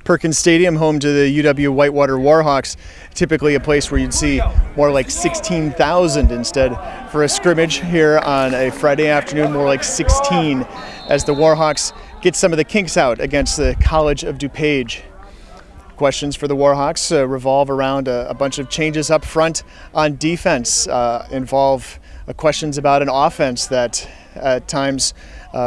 Perkins Stadium, home to the UW-Whitewater Warhawks, typically a place where you'd see more like 16,000 instead. For a scrimmage here on a Friday afternoon, more like 16 as the Warhawks get some of the kinks out against the College of DuPage. Questions for the Warhawks revolve around a bunch of changes up front on defense, involve questions about an offense that at times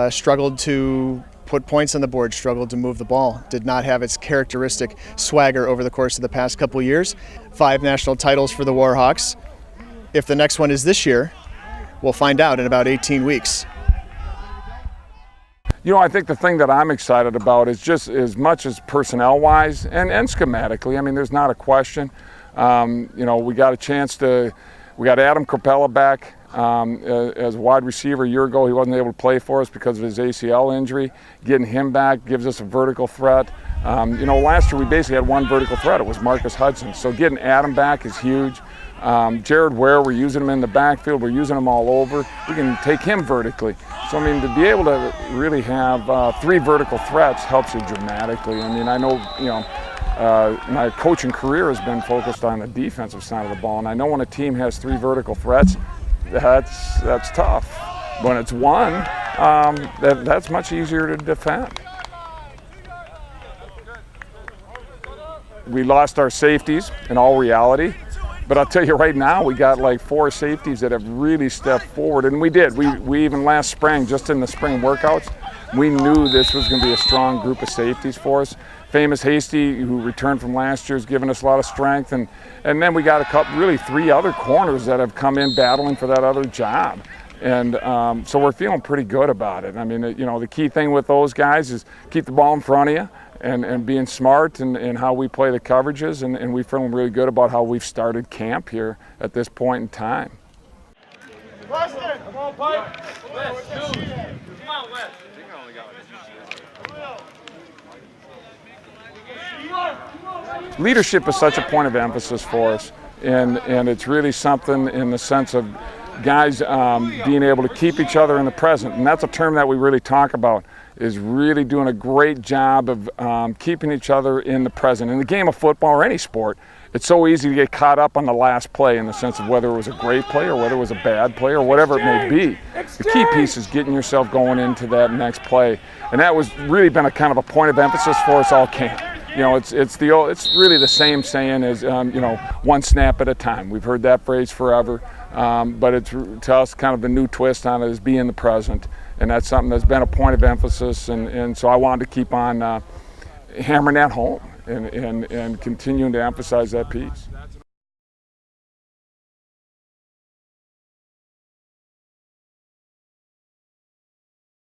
struggled to put points on the board, struggled to move the ball, did not have its characteristic swagger over the course of the past couple of years. 5 national titles for the Warhawks. If the next one is this year, we'll find out in about 18 weeks. You know, I think the thing that I'm excited about is just as much as personnel-wise and schematically. I mean, there's not a question. You know, we got Adam Capella back as a wide receiver a year ago. He wasn't able to play for us because of his ACL injury. Getting him back gives us a vertical threat. You know, last year we basically had one vertical threat. It was Marcus Hudson. So getting Adam back is huge. Jared Ware, we're using him in the backfield. We're using him all over. We can take him vertically. So, I mean, to be able to really have 3 vertical threats helps you dramatically. I mean, I know, you know, my coaching career has been focused on the defensive side of the ball, and I know when a team has 3 vertical threats, that's tough. When it's one, that's much easier to defend. We lost our safeties in all reality, but I'll tell you right now, we got like 4 safeties that have really stepped forward, and we did. We even last spring, just in the spring workouts, we knew this was going to be a strong group of safeties for us. Famous Hasty, who returned from last year, has given us a lot of strength, and then we got really 3 other corners that have come in battling for that other job, and so we're feeling pretty good about it. I mean, you know, the key thing with those guys is keep the ball in front of you and being smart and how we play the coverages, and we feel really good about how we've started camp here at this point in time. Weston, come on, Pike. West, come on, West. Leadership is such a point of emphasis for us, and it's really something in the sense of guys being able to keep each other in the present, and that's a term that we really talk about, is really doing a great job of keeping each other in the present. In the game of football or any sport, it's so easy to get caught up on the last play in the sense of whether it was a great play or whether it was a bad play or whatever it may be. The key piece is getting yourself going into that next play, and that was really been a kind of a point of emphasis for us all camp. You know, it's really the same saying as you know, one snap at a time. We've heard that phrase forever, but it's to us kind of the new twist on it is being the present, and that's something that's been a point of emphasis, and so I wanted to keep on hammering that home and continuing to emphasize that piece.